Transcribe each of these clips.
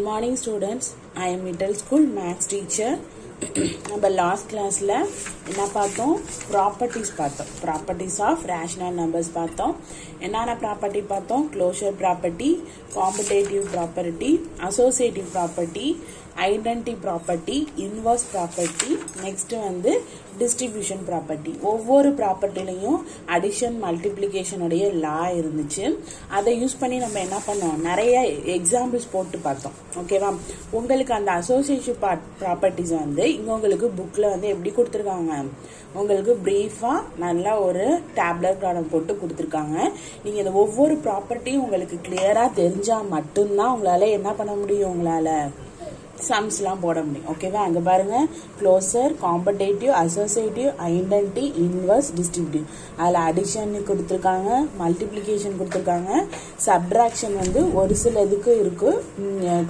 Good morning students. I am middle school maths teacher. நம்ம last கிளாஸ்ல என்ன பார்த்தோம்? ப்ராப்பர்ட்டிஸ் பார்த்தோம். ப்ராப்பர்ட்டிஸ் ஆஃப் ரேஷனல் நம்பர்ஸ் பார்த்தோம். என்னென்ன ப்ராப்பர்ட்டி பார்த்தோம்? Closure property, competitive property, associative property, identity property, inverse property, next வந்து டிஸ்ட்ரிபியூஷன் ப்ராப்பர்ட்டி. ஒவ்வொரு ப்ராப்பர்ட்டிலையும் அடிஷன் மல்டிப்ளிகேஷனுடைய லா இருந்துச்சு. அதை யூஸ் பண்ணி நம்ம என்ன பண்ணோம்? நிறைய எக்ஸாம்பிள்ஸ் போட்டு பார்த்தோம். ஓகேவா? உங்களுக்கு அந்த அசோசியேட்டிவ் ப்ராப்பர்ட்டிஸ் வந்து இங்க உங்களுக்கு புக்ல வந்து எப்படி கொடுத்துருக்காங்க? உங்களுக்கு பிரீஃபா நல்லா ஒரு டேப்லெட் ப்ராப்ளம் போட்டு கொடுத்துருக்காங்க. நீங்க இந்த ஒவ்வொரு ப்ராப்பர்ட்டியும் உங்களுக்கு கிளியரா தெரிஞ்சா மட்டும்தான் உங்களால என்ன பண்ண முடியும்? உங்களால சம்ஸ்லாம் போட முடியும். ஓகேவா? அங்க பாருங்க, closure, commutative, associative, identity, inverse, distributive. அதுல அடிஷன் கொடுத்துருக்காங்க, மல்டிப்ளிகேஷன் கொடுத்துருக்காங்க, சப்ட்ராக்ஷன் வந்து ஒரு சில இதுக்கு இருக்கு,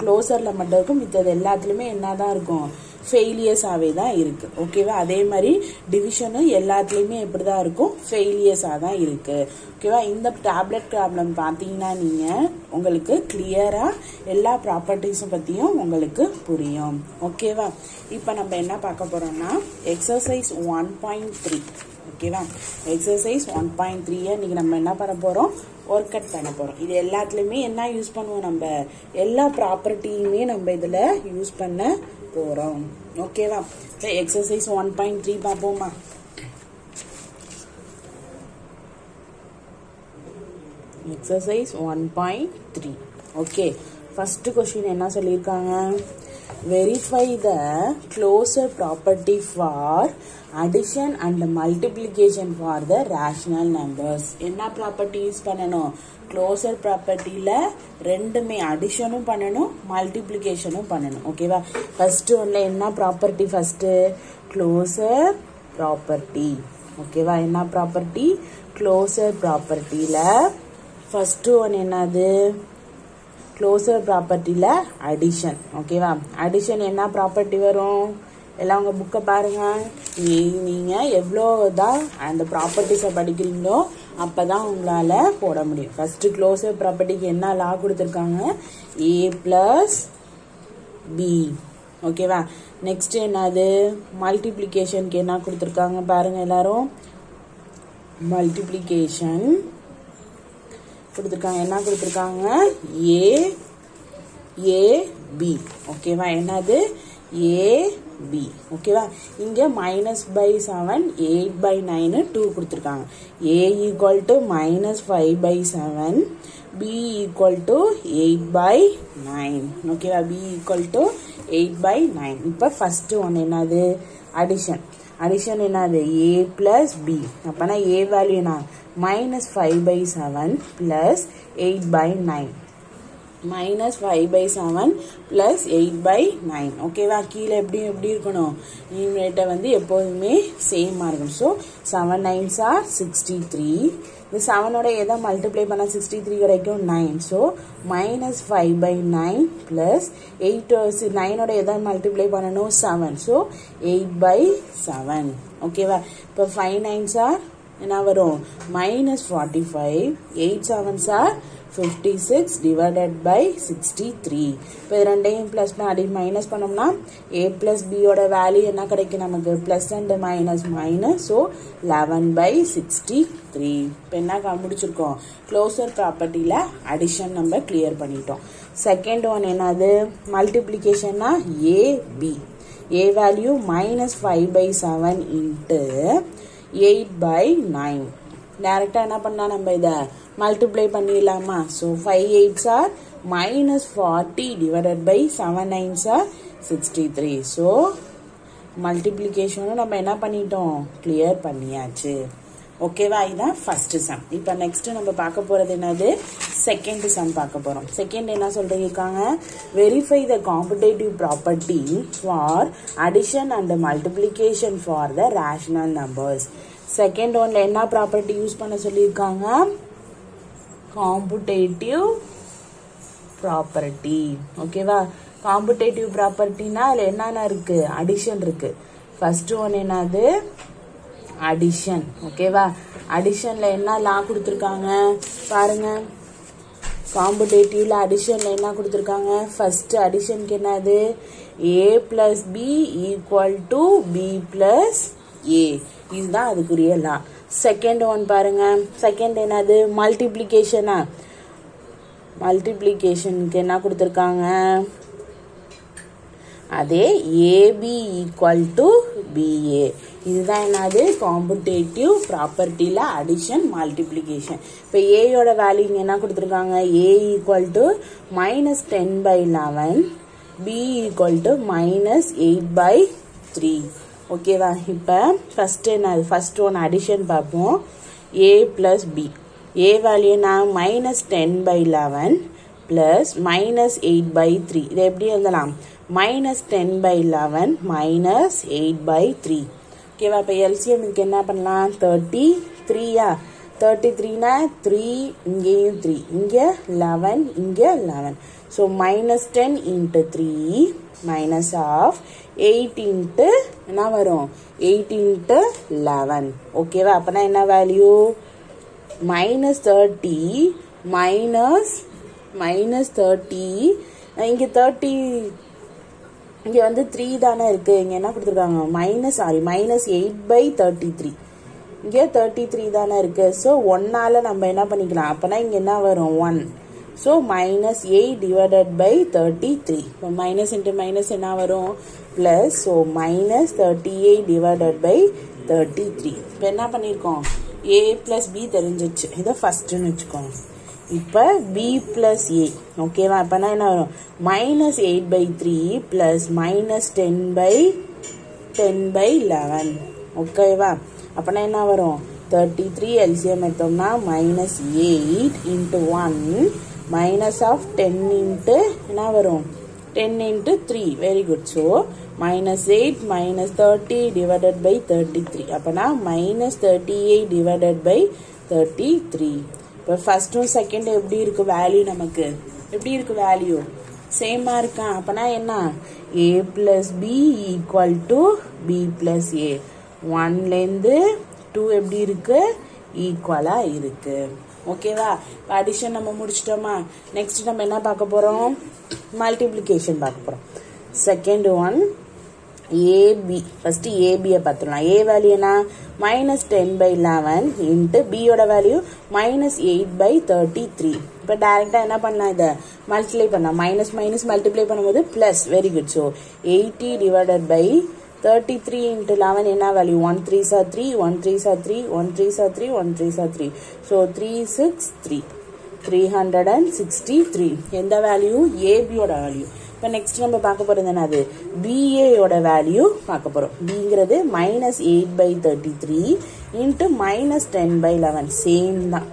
க்ளோசர்ல மட்டும் இருக்கும், மித்தது எல்லாத்துலயுமே என்னதான் இருக்கும்? ஃபெயிலியர்ஸாவே தான் இருக்கு. ஓகேவா? அதே மாதிரி டிவிஷனும் எல்லாத்துலயுமே எப்படிதான் இருக்கும்? ஃபெயிலியர்ஸா தான் இருக்கு. ஓகேவா? இந்த டேப்லெட் ப்ராப்ளம் பார்த்தீங்கன்னா நீங்க உங்களுக்கு கிளியரா எல்லா ப்ராப்பர்ட்டிஸும் பத்தியும் உங்களுக்கு புரியும். ஓகேவா? இப்ப நம்ம என்ன பார்க்க போறோம்னா எக்ஸசைஸ் 1.3. ஓகேவா? எக்ஸசைஸ் 1.3 இன்னைக்கு நம்ம என்ன பண்ண போறோம்? ஒர்க் அவுட் பண்ண போறோம். இது எல்லாத்துலயுமே என்ன யூஸ் பண்ணுவோம்? நம்ம எல்லா ப்ராப்பர்ட்டியுமே நம்ம இதுல யூஸ் பண்ண போறோம். ஓகேவா? எக்ஸசைஸ் 1.3 பார்ப்போமா? எக்ஸசைஸ் 1.3. ஓகே, ஃபர்ஸ்ட் क्वेश्चन என்ன சொல்லிருக்காங்க? Verify the closer property for addition and multiplication for the rational numbers. என்ன ப்ராப்பர்ட்டி யூஸ் பண்ணணும்? க்ளோசர் ப்ராப்பர்ட்டியில ரெண்டுமே அடிஷனும் பண்ணணும், மல்டிப்ளிகேஷனும் பண்ணணும். ஓகேவா? ஃபர்ஸ்ட் ஒன்ல என்ன ப்ராப்பர்ட்டி? First closer property. ஓகேவா? என்ன ப்ராப்பர்ட்டி? க்ளோசர் ப்ராப்பர்ட்டியில ஃபர்ஸ்ட் ஒன் என்னது? க்ளோசர் ப்ராப்பர்ட்டியில அடிஷன். ஓகேவா? அடிஷன் என்ன ப்ராப்பர்ட்டி வரும்? எல்லாம் உங்க புக்கை பாருங்க. நீங்க எவ்வளோதான் அந்த ப்ராப்பர்ட்டிஸை படிக்கிறீங்களோ அப்பதான் உங்களால போட முடியும். ஃபர்ஸ்ட் க்ளோசர் ப்ராப்பர்ட்டிக்கு என்ன லா கொடுத்துருக்காங்க? a plus B. ஓகேவா? நெக்ஸ்ட் என்னது? மல்டிப்ளிகேஷனுக்கு என்ன கொடுத்துருக்காங்க பாருங்க எல்லாரும். மல்டிப்ளிகேஷன் கொடுத்துருக்காங்க. என்ன கொடுத்துருக்காங்க? A B. ஓகேவா? என்னது? A B. ஓகேவா? இங்க -/7 8/9 2 கொடுத்துருக்காங்க. a equal to -5/7, b equal to 8/9. ஓகேவா? b equal to 8/9. இப்ப ஃபர்ஸ்ட் ஒன் என்னது? அடிஷன். அடிஷன் என்னது? a plus B. அப்பனா a வேல்யூ என்ன? -5/7 பிளஸ் 8/9. -5/7 பிளஸ் 8/9. ஓகேவா? கீழே எப்படி இருக்கணும்? நியூமரேட்டர் வந்து எப்போதுமே சேமா இருக்கணும். So 7 9s are 63. இந்த 7ஓட எதை மல்டிப்ளை பண்ணா 63 கிடைக்கும்? 9. ஸோ -5/9 பிளஸ் 9ஓட எதை மல்டிப்ளை பண்ணணும்? 7. ஸோ 8/7. ஓகேவா? இப்போ 5 9s are என்ன வரும்? -45. 8 7s are 56 divided by 63. இப்போ இது ரெண்டையும் பிளஸ் பண்ணி மைனஸ் பண்ணோம்னா a பிளஸ் b ஓட வேல்யூ என்ன கிடைக்கும் நமக்கு? Plus and minus minus. So 11/63. இப்போ என்ன முடிச்சிருக்கோம்? க்ளோசர் ப்ராப்பர்ட்டியில அடிஷன் நம்ம கிளியர் பண்ணிட்டோம். செகண்ட் ஒன் என்னது? மல்டிப்ளிகேஷன்னா a b. a value -5/7 into 8/9. டைரக்டா என்ன பண்ணா நம்ம இதை மல்டிப்ளை பண்ணிடலாமா? So 5 8s are -40 divided by 7 9s are 63. So மல்டிப்ளிகேஷனும் நம்ம என்ன பண்ணிட்டோம்? கிளியர் பண்ணியாச்சு. ஓகேவா? இதுதான் ஃபர்ஸ்ட் சம். இப்போ நெக்ஸ்ட் நம்ம பார்க்க போறது என்னது? செகண்ட் சம் பார்க்க போறோம். செகண்ட் என்ன சொல்லிருக்காங்க? Verify the competitive property for addition and multiplication for the rational numbers. Second ஒன்ல என்ன ப்ராப்பர்ட்டி யூஸ் பண்ண சொல்லியிருக்காங்க? Competitive property. ஓகேவா? காம்படேட்டிவ் ப்ராப்பர்ட்டினா அதுல என்னென்ன இருக்கு? அடிஷன் இருக்கு. ஃபர்ஸ்ட் ஒன் என்னது? அடிஷன். ஓகேவா? அடிஷன்ல என்ன லா கொடுத்துருக்காங்க பாருங்க. காம்படேட்டிவ்ல அடிஷன்ல என்ன கொடுத்துருக்காங்க ஃபர்ஸ்ட் அடிஷனுக்கு என்னது a plus b equal to b plus a இதுதான் அதுக்குரிய லா செகண்ட் ஒன் பாருங்க செகண்ட் என்னது மல்டிப்ளிகேஷனா மல்டிப்ளிகேஷனுக்கு என்ன கொடுத்துருக்காங்க அதே ab equal to ba இதுதான் என்னது காம்படேட்டிவ் ப்ராப்பர்ட்டில அடிஷன் மல்டிப்ளிகேஷன் இப்போ a யோட வேல்யூ இங்க என்ன கொடுத்துருக்காங்க a equal to -10/11 b equal to -8/3 ஓகேவா இப்போ ஃபர்ஸ்ட் என்னது ஃபர்ஸ்ட் ஒன் அடிஷன் பார்ப்போம் a plus b a value நான் -10/11 plus -8/3 இதை எப்படி எழுதலாம் -10/11 -8/3 ஓகேவா இப்போ எல்சிஎம்க்கு என்ன பண்ணலாம் 33 33னா 3 இங்கேயும் 3 இங்கே 11 இங்கே 11 so -10 into 3 minus of 8 into என்ன வரும் 8 into 11 ஓகேவா அப்போனா என்ன வேல்யூ -30 -30 இங்கே 30 இங்க வந்து 3 தானே இருக்கு இங்க என்ன கொடுத்திருக்காங்க -8/33 இங்க 33 தானே இருக்கு சோ 1 ஆல நம்ம என்ன பண்ணிக்கலாம் அப்பனா இங்க என்ன வரும் 1 சோ -8 divided by 33 இப்போ மைனஸ் இன்டு மைனஸ் என்ன வரும் பிளஸ் சோ -38 divided by 33 இப்போ என்ன பண்ணிருக்கோம் a plus b தெரிஞ்சிச்சு இத ஃபர்ஸ்ட்னு வெச்சுக்கோங்க இப்போ b plus a ஓகேவா அப்பனா என்ன வரும் -8/3 plus -10/11 ஓகேவா அப்பனா என்ன வரும் 33 LCM எடுத்தோம்னா -8 into 1 minus of 10 into என்ன வரும் 10 into 3 very good so -8 -30 divided by 33 அப்பனா -38 divided by 33 இப்போ ஃபர்ஸ்டும் செகண்டும் எப்படி இருக்கு வேல்யூ நமக்கு எப்படி இருக்கு வேல்யூ சேமா இருக்கா அப்பனா என்ன a plus b equal to b plus a 1 ல இருந்து 2 எப்படி இருக்கு ஈக்குவலா இருக்கு ஓகேவா அடிஷன் நம்ம முடிச்சிட்டோமா நெக்ஸ்ட் நம்ம என்ன பார்க்க போறோம் மல்டிப்ளிகேஷன் பார்க்க போறோம் second one ab first ab பார்த்துடலாம் a வேல்யூ என்ன -10/11 into b யோட வேல்யூ -8/33 இப்போ டைரக்டா என்ன பண்ணலாம் இத மல்டிப்ளை பண்ணலாம் மைனஸ் மைனஸ் மல்டிப்ளை பண்ணும்போது plus very good so 80 divided by 33 into 11 என்ன value 1 3s are 3 1 3s are 3 1 3s are 3 1 3s are 3 so 363 363 எந்த வேல்யூ ab யோட வேல்யூ இப்போ நெக்ஸ்ட் நம்ம பார்க்க போறது என்னது ba யோட வேல்யூ பார்க்க போறோம் bங்கிறது -8/33 into -10/11 சேம் தான்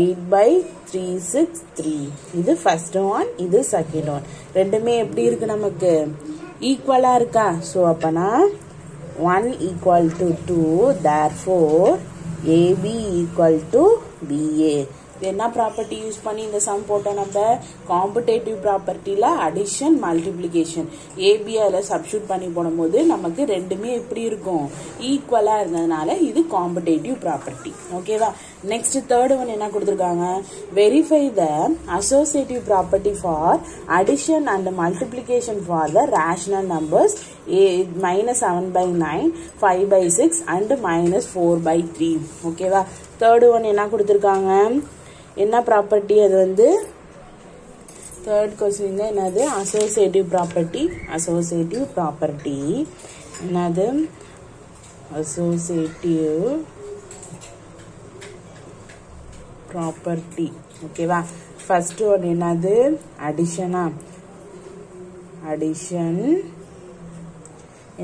8/363 இது ஃபர்ஸ்ட் ஒன் இது செகண்ட் ஒன் ரெண்டுமே எப்படி இருக்கு நமக்கு ஈக்குவலா இருக்கா சோ அப்பனா 1 equal to 2 therefore ab equal to ba என்ன ப்ராப்பர்ட்டி யூஸ் பண்ணி இந்த சம் போட்டோம் நம்ம காம்படேட்டிவ் ப்ராப்பர்ட்டில அடிஷன் மல்டிப்ளிகேஷன் ஏபி அதில் சப்ஸ்டியூட் பண்ணி போடும்போது நமக்கு ரெண்டுமே எப்படி இருக்கும் ஈக்குவலா இருந்ததுனால இது காம்படேட்டிவ் ப்ராப்பர்ட்டி ஓகேவா நெக்ஸ்ட் தேர்ட் ஒன் என்ன கொடுத்துருக்காங்க verify the associative property for addition and multiplication for the rational numbers -7/9 5/6 and -4/3 ஓகேவா தேர்ட் ஒன் என்ன கொடுத்துருக்காங்க என்ன ப்ராப்பர்ட்டி அது வந்து தேர்ட் क्वेश्चन என்னது அசோசியேட்டிவ் ப்ராப்பர்ட்டி என்னது அசோசியேட்டிவ் ப்ராப்பர்ட்டி ஓகேவா ஃபர்ஸ்ட் ஒன் என்னது அடிஷனா அடிஷன்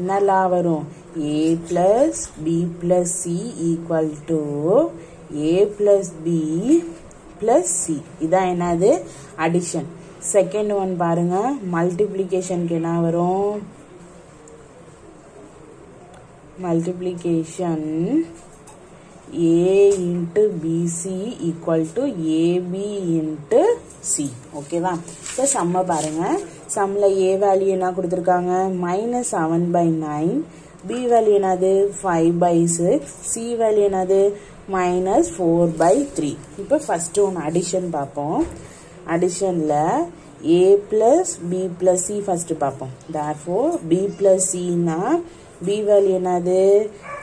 என்ன லா வரும் a plus b plus c equal to a plus b plus c இதான் என்னது அடிஷன் செகண்ட் ஒன் பாருங்க மல்டிப்ளிகேஷனுக்கு என்ன வரும் multiplication a into bc equal to ab into c ஓகேவா இப்போ சம்ம பாருங்க சம்ல a வேல்யூ என்ன கொடுத்திருக்காங்க -7/9 b வேல்யூ என்னது 5/6 c வேல்யூ என்னது -4/3 இப்போ ஃபர்ஸ்ட் ஒன் அடிஷன் பார்ப்போம் அடிஷன்ல a plus b plus c first பார்ப்போம். therefore b plus c னா b வேல்யூ என்னது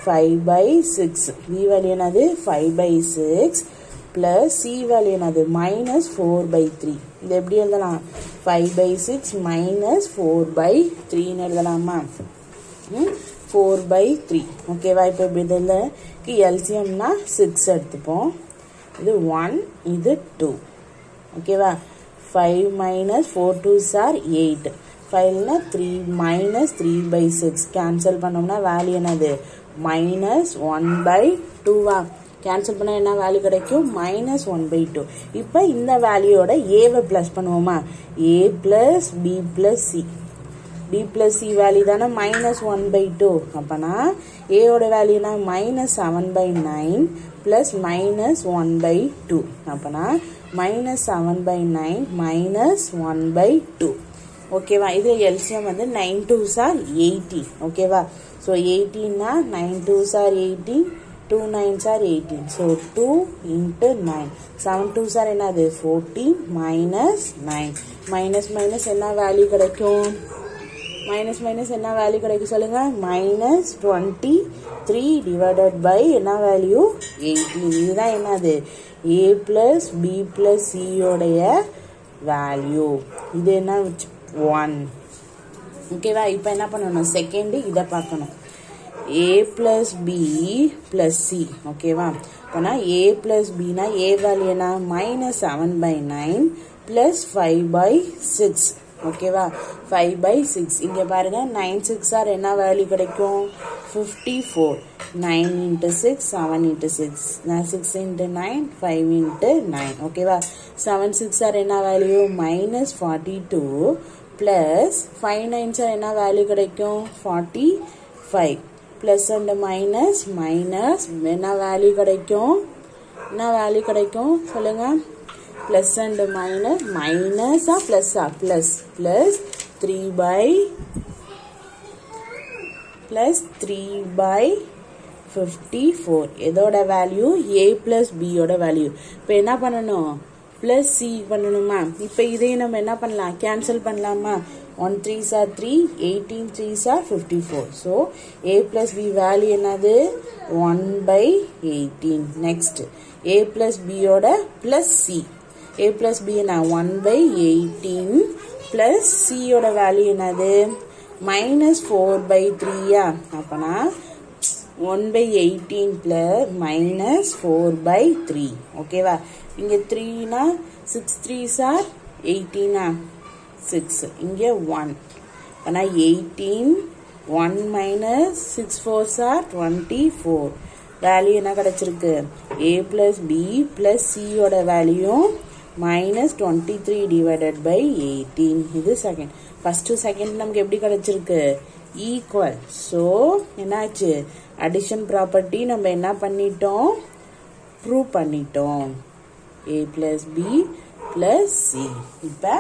5/6. b வேல்யூ என்னது 5/6 plus c வேல்யூ என்னது -4/3. இது எப்படி எழுதலாம் 5/6 -4/3 ன்னு எழுதலாமா 4/3. ஓகேவா இப்போ இப்படி இதில் எல்சியம்னா 6 எடுத்துப்போம். இது 1 இது 2. ஓகேவா 5 minus 4 2s are 8. 5 3 minus 3/6 cancel பண்ணோம்னா வேல்யூ என்னது -1/2. கேன்சல் பண்ணா என்ன வேல்யூ கிடைக்கும் -1/2. இப்போ இந்த வேல்யூயோட ஏவை பிளஸ் பண்ணுவோமா a plus b plus c. b plus c value தானே -1/2. அப்பனா a ஓட வேல்யூனா -7/9 plus -1/2. அப்பனா -7/9 -1/2. ஓகேவா இது எல்சியம் வந்து 9 2s are 18. ஓகேவா ஸோ 18 னா 9 2s are 18 2 9s are 18. So 2 into 9 7 2s are என்னது 14 minus 9 minus என்ன வேல்யூ கிடைக்கும் minus என்ன வேல்யூ கிடைக்கும் சொல்லுங்க -23 divided by என்ன வேல்யூ 18. இதுதான் என்னது a plus b plus c உடைய வேல்யூ. இது என்ன 1. ஓகேவா இப்போ என்ன பண்ணணும் செகண்ட் இதை பார்க்கணும் a plus b plus c. ஓகேவா அப்போனா a plus b னா a வேல்யூ என்ன -7/9 plus 5/6. ஓகேவா 5/6. இங்க பாருங்க 9 6 ஆர் என்ன வேல்யூ கிடைக்கும் 54. 9 into 6 7 into 6 6 into 9 5 into 9. ஓகேவா 7 6 ஆர் என்ன வேல்யூ -42 plus 5 9 ஆர் என்ன வேல்யூ கிடைக்கும் 45 plus and minus என்ன வேல்யூ கிடைக்கும் சொல்லுங்க plus and minus plus 3/54. எதோட வேல்யூ a plus b ஓட வேல்யூ. இப்போ என்ன பண்ணணும் plus c பண்ணணுமா இப்போ இதையும் நம்ம என்ன பண்ணலாம் கேன்சல் பண்ணலாமா 1 3s are 3 18 3s are 54. so a plus b value என்னது 1/18. next a plus b ஓட plus c a plus b என்ன 1/18 plus c ஓட வேல்யூ என்னது -4/3. அப்பனா 1/18 plus -4/3. ஓகேவா இங்க 3 னா 6 3s are 18 6 இங்க 1 அப்பனா 18 1 minus 6 4s are 24. வேல்யூ என்ன கிடைச்சிருக்கு a plus b plus c ஓட வேல்யூ -23 divided by 18. இது செகண்ட். ஃபர்ஸ்ட் செகண்ட் நமக்கு எப்படி கிடைச்சிருக்கு ஈக்குவல். ஸோ என்னாச்சு அடிஷன் ப்ராப்பர்ட்டி நம்ம என்ன பண்ணிட்டோம் ப்ரூவ் பண்ணிட்டோம் a plus b plus c. இப்போ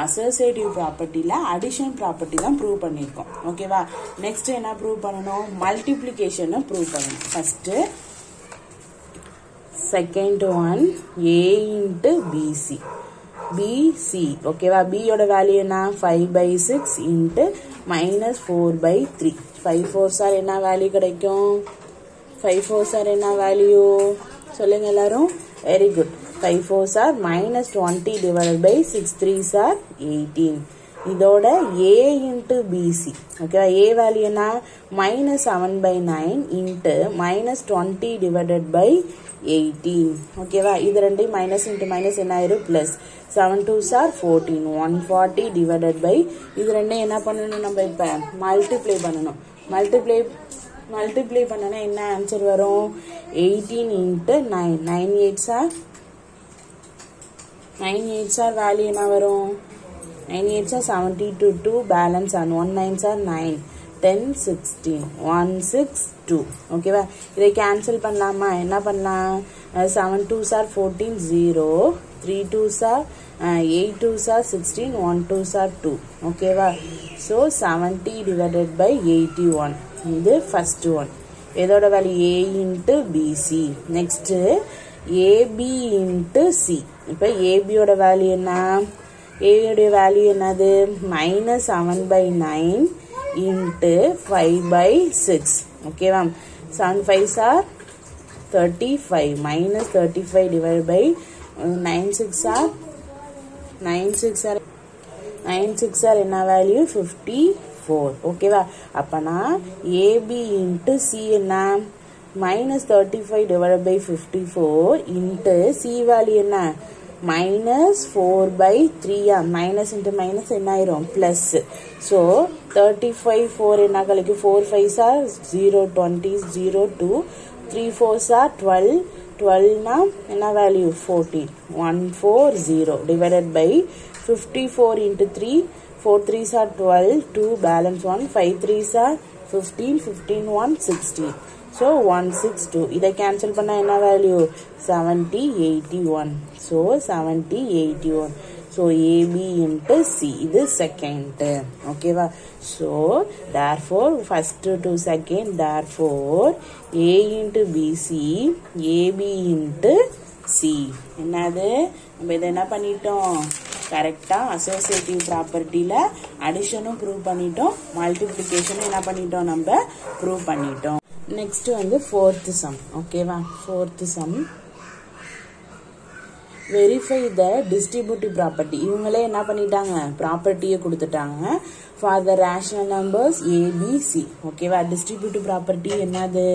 அசோசியேட்டிவ் ப்ராப்பர்ட்டியில் அடிஷன் ப்ராப்பர்ட்டி தான் ப்ரூவ் பண்ணியிருக்கோம். ஓகேவா நெக்ஸ்ட் என்ன ப்ரூவ் பண்ணணும் மல்டிப்ளிகேஷனை ப்ரூவ் பண்ணணும். First second one a into bc bc. ஓகேவா b யோட வேல்யூ என்ன 5/6 into -4/3. 5 4s are என்ன வேல்யூ கிடைக்கும் 5 4s are என்ன வேல்யூ சொல்லுங்க எல்லாரும் very good 5 4s are -20 divided by 6 3s are 18. இதோட a into bc. ஓகேவா a வேல்யூ என்ன -7/9 into -20 divided by 18. ஓகேவா இது ரெண்டையும் மைனஸ் இன்ட்டு மைனஸ் என்ன ஆயிரும் plus 7 2s are 14 140 divided by இது ரெண்டையும் என்ன பண்ணணும் நம்ம இப்ப மல்டிப்ளை பண்ணணும். மல்டிப்ளை பண்ணனா என்ன ஆன்சர் வரும் 18 into 9 9 8s are வேல்யூ என்ன வரும் 9 8s are 72 2 balance on 1 9s are 9 10 16 162. ஓகேவா இதை கேன்சல் பண்ணலாமா என்ன பண்ணலாம் 7 2s are 14 0 3 2s are 8 2s are 16 1 2s are 2. ஓகேவா so 70 divided by 81. இது ஃபர்ஸ்ட் ஒன். இதோட value a into bc. Next ab into c. இப்போ ஏபியோட வேல்யூ என்ன? ஏயோடைய வேல்யூ என்னது? -7/9 into 5/6. ஓகேவா? 7 5s are 35. -35 divided by 9 6 are 9 6 are என்ன வேல்யூ? 54. ஓகேவா? அப்பனா AB into C என்ன? -35 divided by 54 into C value என்ன? -4/3. minus into minus என்ன ஆயிரும்? plus. so 35 4 என்ன கழிக்கும்? 4 5s are 0 20 0 2 3 4s are 12 12 na என்ன value? 14. 140 divided by 54 into 3 4 3s are 12 2 balance 1 5 3s are 15 15 1 16. so 162. இதை கேன்சல் பண்ணா என்ன value? 70 81. so 70 81. so AB into C இது second. ஓகேவா? so therefore first to second, therefore A into BC AB into C. என்னது? நம்ம இதை என்ன பண்ணிட்டோம்? கரெக்டா அசோசியேட்டிவ் ப்ராப்பர்ட்டில அடிஷனும் ப்ரூவ் பண்ணிட்டோம், மல்டிப்ளிகேஷனும் என்ன பண்ணிட்டோம்? நம்ம ப்ரூவ் பண்ணிட்டோம். நெக்ஸ்ட் வந்து fourth sum. ஓகேவா? fourth sum வெரிஃபை த டிஸ்ட்ரிபியூட்டிவ் ப்ராப்பர்ட்டி. இவங்களே என்ன பண்ணிட்டாங்க? ப்ராப்பர்ட்டியை கொடுத்துட்டாங்க for the rational numbers ABC. ஓகேவா? டிஸ்ட்ரிபியூட்டிவ் ப்ராப்பர்ட்டி என்னது?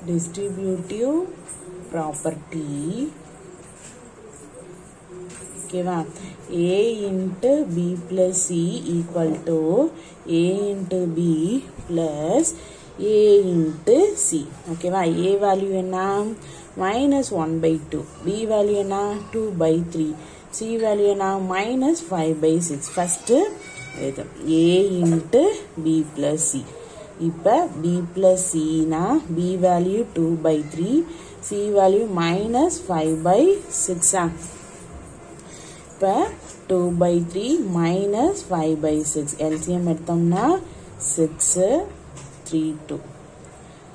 டிஸ்ட்ரிபியூட்டிவ் ப்ராப்பர்ட்டி ஓகேவா? A into B plus C equal to A into B plus A into C. ஓகேவா? A வேல்யூ என்ன? -1/2. B வேல்யூ என்ன? 2/3. C வேல்யூ என்ன? -5/6. ஃபர்ஸ்ட் இது A into B plus C. இப்போ B plus C னா B value 2/3, C value -5/6. இப்போ 2/3 -5/6 LCM எடுத்தோம்னா 6 3 2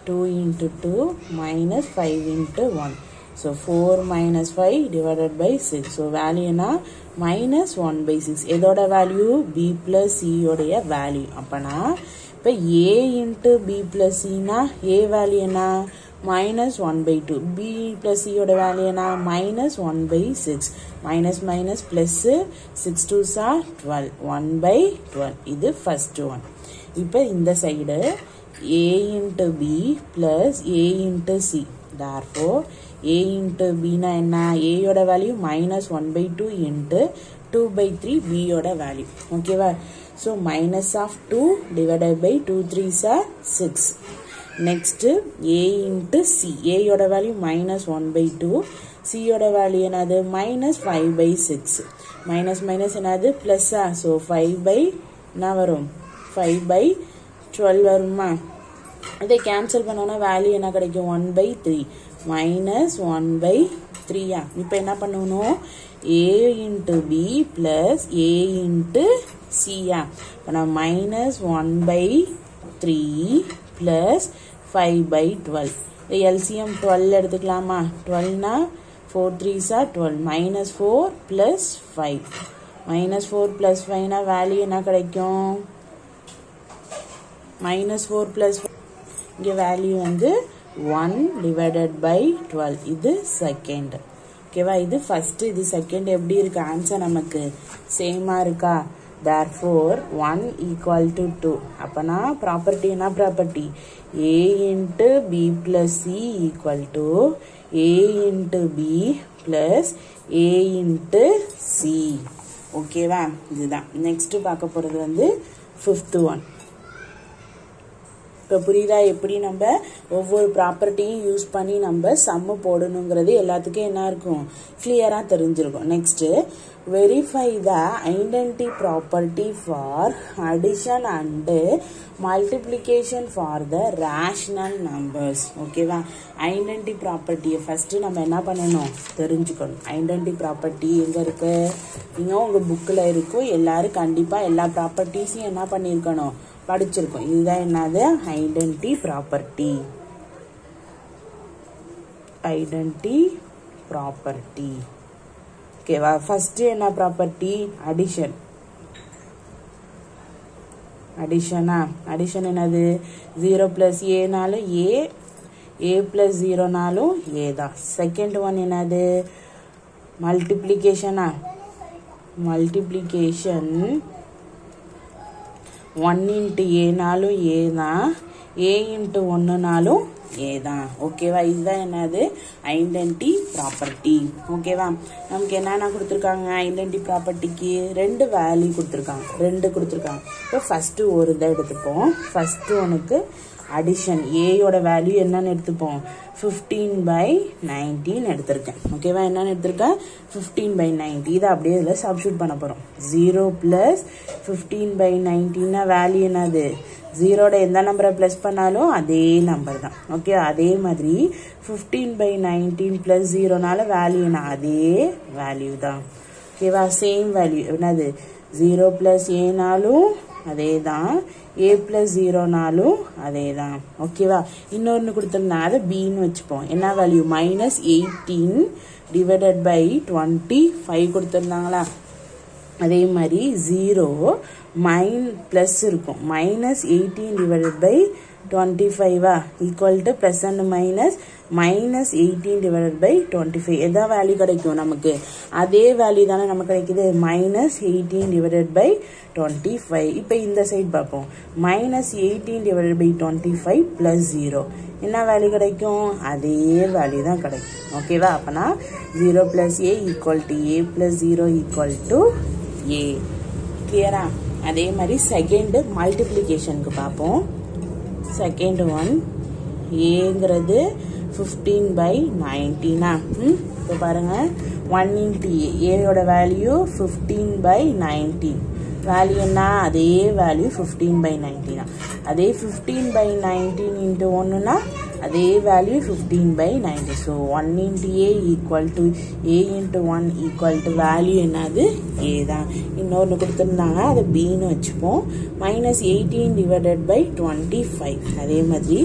2 into 2 minus 5 into 1. so 4 minus 5 divided by 6. so value என்ன? -1/6. எதோட வேல்யூ? B plus C உடைய வேல்யூ. அப்பனா இப்போ A into B plus C னா A வேல்யூ என்ன? -1/2. B plus C உடைய வேல்யூ என்ன? -1/6. minus minus plus 6 2s are 12. 1/12. இது first one. இப்போ இந்த side A into B plus A into C. therefore A into B na enna? A yoda value -1/2 into 2/3 B yoda value. Okay va? so minus of 2 divided by 2 3s are 6. next A into C. A yoda value -1/2. C yoda value enadhu? -5/6. minus minus enadhu? plus. so 5 என்ன வரும்? 5/12 வருமா? இதை cancel பண்ணோம்னா value என்ன கிடைக்கும்? 1/3 -1/3. இப்போ என்ன பண்ணணும்? A into B plus A into C. இப்போ நான் -1/3 plus 5/12. LCM 12 எடுத்துக்கலாமா? 12 னா 4 3s are 12. -4 plus 5. -4 plus 5 னா வேல்யூ என்ன கிடைக்கும்? -4 plus 5. இங்கே வேல்யூ வந்து 1 divided by 12. இது செகண்ட். ஓகேவா? இது ஃபர்ஸ்ட், இது செகண்ட். எப்படி இருக்கு ஆன்சர்? நமக்கு சேமா இருக்கா? therefore 1 equal to 2. அப்பனா ப்ராப்பர்ட்டி என்ன property? A into B plus C equal to A into B plus A into C. ஓகேவா? இதுதான். நெக்ஸ்ட் பார்க்க போறது வந்து ஃபிஃப்த் ஒன். இப்போ புரியுதா எப்படி நம்ம ஒவ்வொரு ப்ராப்பர்ட்டியும் யூஸ் பண்ணி நம்ம சம்மு போடணுங்கிறது எல்லாத்துக்கும் என்ன இருக்கும்? கிளியராக தெரிஞ்சிருக்கும். Next verify the identity property for addition and multiplication for the rational numbers. ஓகேவா? ஐடென்டி ப்ராப்பர்ட்டியை ஃபர்ஸ்ட் நம்ம என்ன பண்ணணும்? தெரிஞ்சுக்கணும். ஐடென்டி ப்ராப்பர்ட்டி எங்க இருக்கு? இங்க உங்க புக்கில் இருக்கும். எல்லாரும் கண்டிப்பா எல்லா ப்ராப்பர்ட்டிஸையும் என்ன பண்ணியிருக்கணும்? படிச்சிருக்கோம். இதுதான் என்னது? Identity property. Identity property. ஓகேவா? ஃபர்ஸ்ட் என்ன ப்ராப்பர்ட்டி? அடிஷன். அடிஷனா? அடிஷன் என்னது? 0 plus ஏனாலும் a plus 0நாலும் a தான். செகண்ட் ஒன் என்னது? மல்டிப்ளிகேஷனா? மல்டிப்ளிகேஷன் 1 into ஏனாலும் a தான், a into 1நாலும் a தான். ஓகேவா? இதுதான் என்னது? Identity property. ஓகேவா? நமக்கு என்னென்ன கொடுத்துருக்காங்க? ஐடென்டி ப்ராப்பர்ட்டிக்கு 2 வேல்யூ கொடுத்துருக்காங்க. இப்போ ஃபர்ஸ்ட் ஒரு இதை எடுத்துப்போம். ஃபர்ஸ்ட் ஒனுக்கு அடிஷன் ஏயோட வேல்யூ என்னன்னு எடுத்துப்போம்? 15/19 எடுத்திருக்கேன். ஓகேவா? என்னன்னு எடுத்திருக்கேன்? 15/90. இதை அப்படியே இதில் சப்ஸ்டியூட் பண்ண போகிறோம். 0 plus 15/19 வேல்யூ என்னது? 0ட எந்த நம்பரை ப்ளஸ் பண்ணாலும் அதே நம்பர் தான். ஓகே, அதே மாதிரி 15/19 plus 0நால வேல்யூ என்ன? அதே வேல்யூ தான். ஓகேவா? சேம் வேல்யூ என்னது? 0 plus ஏனாலும் அதே தான், a plus 0நாலும் அதே தான். ஓகேவா? இன்னொன்று கொடுத்துருந்தா அதை பின்னு வச்சுப்போம். என்ன வேல்யூ? -18 divided by 25 கொடுத்துருந்தாங்களா? அதே மாதிரி 0 ப்ளஸ் இருக்கும். -18 divided by 25 equal to plus and minus -18 divided by 25. எதா வேல்யூ கிடைக்கும் நமக்கு? அதே வேல்யூ தானே நமக்கு கிடைக்குது. -18 divided by 25. இப்போ இந்த சைடு பார்ப்போம். -18 divided by 25 plus 0 என்ன வேல்யூ கிடைக்கும்? அதே வேல்யூ தான் கிடைக்கும். ஓகேவா? அப்பனா 0 plus a equal to a plus 0 equal to a. கிளியரா? அதே மாதிரி செகண்ட் மல்டிப்ளிகேஷனுக்கு பார்ப்போம். செகண்ட் ஒன் ஏங்கிறது 15/19. இப்போ பாருங்க, 1 into ஏயோட வேல்யூ 15/19. வேல்யூ என்ன? அதே வேல்யூ 15/19 தான். அதே 15/19 into 1னா அதே value 15/90. So 1 into a equal to a into 1 equal to value என்னது? a தான். இன்னொன்று கொடுத்துருந்தாங்க, அதை பின்னு வச்சுப்போம். -18 divided by 25. அதே மாதிரி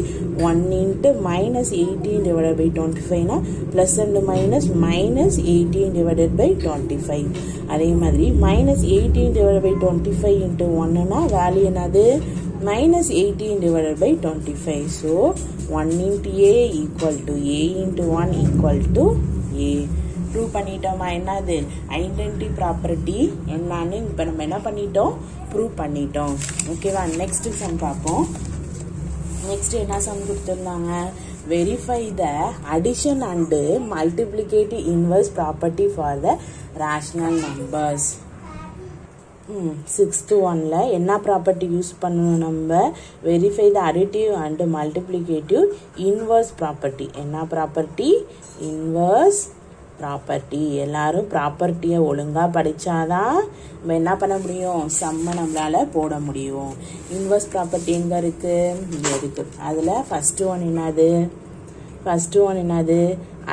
1 into -18 divided by 25னா plus and minus -18 divided by 25. அதே மாதிரி -18 divided by 25 into 1னா வேல்யூ என்னது? -18 divided by 25. So 1 into a equal to a into 1 equal to a. Prove பண்ணிட்டோமா? என்னது? ஐடென்டி ப்ராப்பர்ட்டி என்னன்னு இப்போ நம்ம என்ன பண்ணிட்டோம்? ப்ரூவ் பண்ணிட்டோம். ஓகேவா? நெக்ஸ்ட் சம் பார்ப்போம். நெக்ஸ்ட் என்ன சம் கொடுத்துருந்தாங்க? Verify the addition and multiplicative inverse property for the rational numbers. 6th ஒன்ல என்ன ப்ராப்பர்ட்டி யூஸ் பண்ணணும்? நம்ம verify the additive and multiplicative inverse property. என்ன ப்ராப்பர்ட்டி? Inverse property. எல்லாரும் ப்ராப்பர்ட்டியை ஒழுங்காக படித்தாதான் நம்ம என்ன பண்ண முடியும்? சம்மை நம்மளால போட முடியும். இன்வர்ஸ் ப்ராப்பர்ட்டி எங்கே இருக்கு? இங்கே இருக்கு. அதில் ஃபர்ஸ்ட் ஒன் என்னது?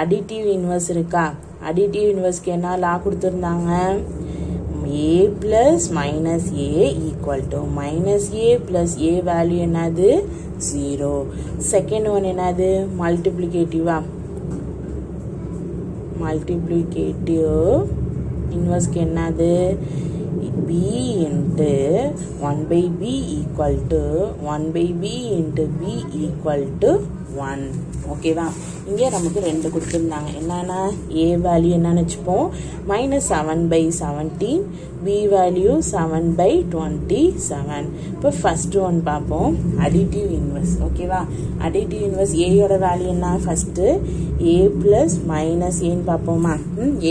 அடிட்டிவ் இன்வர்ஸ் இருக்கா? அடிட்டிவ் இன்வர்ஸ்க்கு என்ன லா கொடுத்துருந்தாங்க? a plus minus a equal to -a plus a value என்னது? 0. செகண்ட் ஒன் என்னது? மல்டிப்ளிகேட்டிவா? மல்டிப்ளிகேட்டிவ் இன்வர்ஸ்க்கு என்னது? b into 1/b equal to 1/b into b equal to 1. ஓகேவா? இங்கே நமக்கு 2 கொடுத்துருந்தாங்க. என்னன்னா a வேல்யூ என்னன்னு வச்சுப்போம்? -7/17, b வேல்யூ 7/27. இப்போ ஃபர்ஸ்ட் ஒன் பார்ப்போம். Additive inverse. ஓகேவா? அடிட்டிவ் இன்வர்ஸ் ஏயோட வேல்யூ என்ன? ஃபர்ஸ்ட் a plus minus ஏன்னு பார்ப்போமா?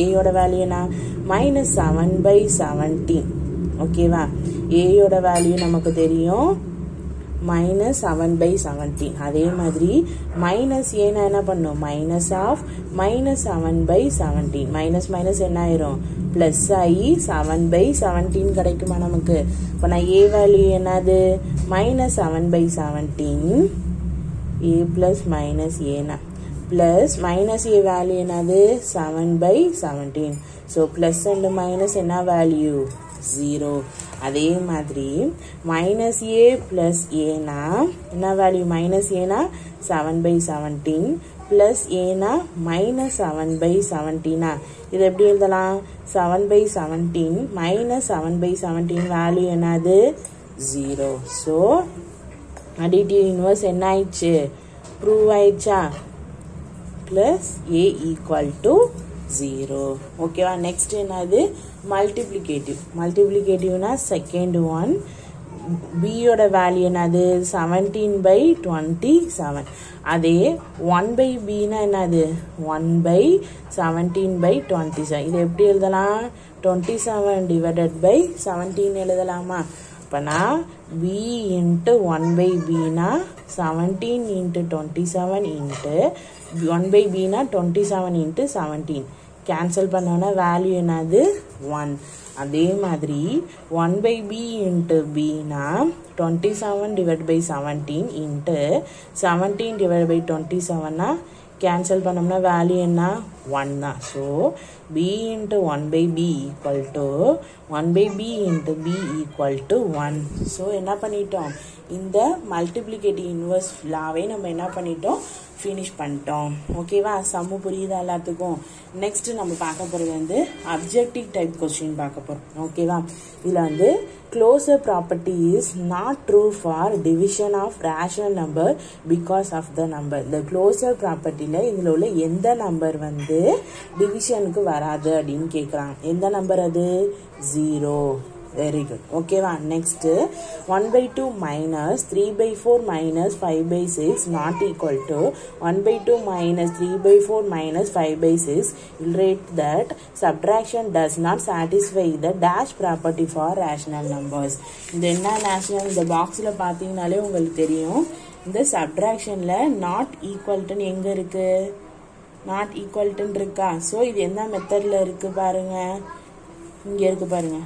ஏயோட வேல்யூ என்ன? -7/17. ஓகேவா? ஏயோட வேல்யூ நமக்கு தெரியும் -7/17. அதே மாதிரி மைனஸ் ஏன்னா என்ன பண்ணும்? -7/17. மைனஸ் என்ன ஆயிரும்? பிளஸ் ஆகி 7/17 கிடைக்குமா நமக்கு? இப்போ நான் ஏ வேல்யூ என்னது? -7/17. a பிளஸ் மைனஸ் ஏனா பிளஸ் மைனஸ் ஏ வேல்யூ என்னது? 7/17. ஸோ பிளஸ் அண்ட் மைனஸ் என்ன வேல்யூ? 0. அதே மாதிரி மைனஸ் ஏ பிளஸ் ஏனா என்ன வேல்யூ? மைனஸ் ஏனா 7/17 plus a minus 7 by 17 இது எப்படி எழுதலாம் 7 by 17 minus 7 by 17 value என்னது 0 so additive inverse என்ன ஆயிடுச்சு prove ஆயிடுச்சா plus a equal to 0 ஓகேவா நெக்ஸ்ட் என்னது multiplicative னா second one b யோட வேல்யூ என்னது 17 by 27 அதே 1 by b னா என்னது 1 by 17 by 27 இது எப்படி எழுதலாம் 27 divided by 17 எழுதலாமா அப்பனா b into 1 by b னா 17 into 27 into 1 by b னா 27 into 17 cancel பண்ணோம்னா வேல்யூ என்னது 1 அதே மாதிரி 1 by b into b னா 27 divided by 17 into 17 divided by 27 னா cancel பண்ணோம்னா வேல்யூ என்ன 1 தான் so b into 1 by b equal to 1 by b into b equal to 1 so என்ன பண்ணிட்டோம் இந்த multiplicative inverse லாவே நம்ம என்ன பண்ணிட்டோம் finish பண்ணிட்டோம் ஓகேவா சம்மு புரியுதா எல்லாத்துக்கும் நெக்ஸ்ட் நம்ம பார்க்க போறது வந்து அப்ஜெக்டிவ் டைப் क्वेश्चन பார்க்க போறோம் ஓகேவா இதுல வந்து closure property is not true for division of rational number because of the number the closure property ல இதுல உள்ள எந்த நம்பர் வந்து டிவிஷனுக்கு வராது அப்படினு கேக்குறாங்க எந்த நம்பர் அது 0 very good okay va next 1 by 2 minus 3 by 4 minus 5 by 6 not equal to 1 by 2 minus 3 by 4 minus 5 by 6 illustrate that subtraction does not satisfy the dash property for rational numbers இந்த என்ன rational இந்த பாக்ஸ்ல பாத்தீங்கனாலே உங்களுக்கு தெரியும் இந்த சப்ட்ராக்ஷன்ல not equal எங்க இருக்கு not equal இருக்கா சோ இது என்ன மெத்தட்ல இருக்கு பாருங்க இங்க இருக்கு பாருங்க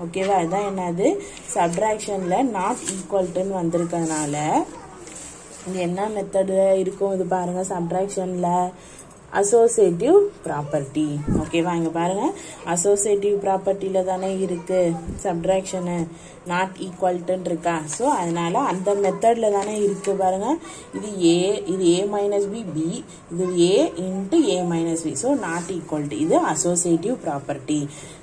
ஓகேவா இதான் என்னது சப்ட்ராக்ஷன்ல நாட் ஈக்குவல் வந்திருக்கனால இங்க என்ன மெத்தட்ல இருக்கும் இது பாருங்க சப்ட்ராக்ஷன்ல associative property ஓகேவா இங்க பாருங்க associative propertyல தானே இருக்கு subtraction not equal to இருக்கா சோ அதனால அந்த மெத்தட்ல தானே இருக்கு பாருங்க இது a minus b b இது a into a minus b so not equal to இது associative property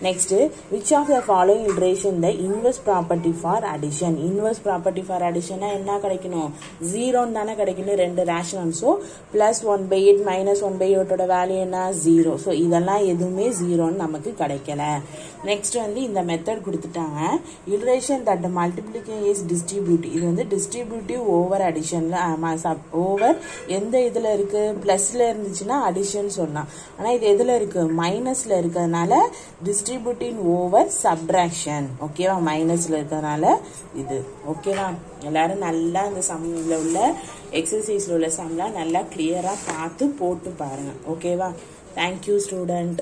next which of the following iteration the inverse property for addition inverse property for addition என்ன கிடைக்கணும் 0 தானே கிடைக்கணும் ரெண்டு ரேஷனல் சோ +1/8 -1/8 ஓட value என்ன 0 so இதெல்லாம் எதுவுமே 0 ன்னு நமக்கு கிடைக்கல நெக்ஸ்ட் வந்து இந்த மெத்தட் கொடுத்துட்டாங்க iteration that the multiplication is distributive இது வந்து distributive over additionல over எந்த இதுல இருக்கு பிளஸ்ல இருந்துச்சுனா அடிஷன் சொன்னா ஆனா இது எதுல இருக்கு மைனஸ்ல இருக்கறனால distributive over subtraction ஓகேவா மைனஸ்ல இருக்கறனால இது ஓகேவா எல்லாரும் நல்லா இந்த சம்ல உள்ள எக்ஸர்சைஸ்ல உள்ள சம்லாம் நல்லா கிளியரா பார்த்து போட்டு பாருங்க ஓகேவா thank you student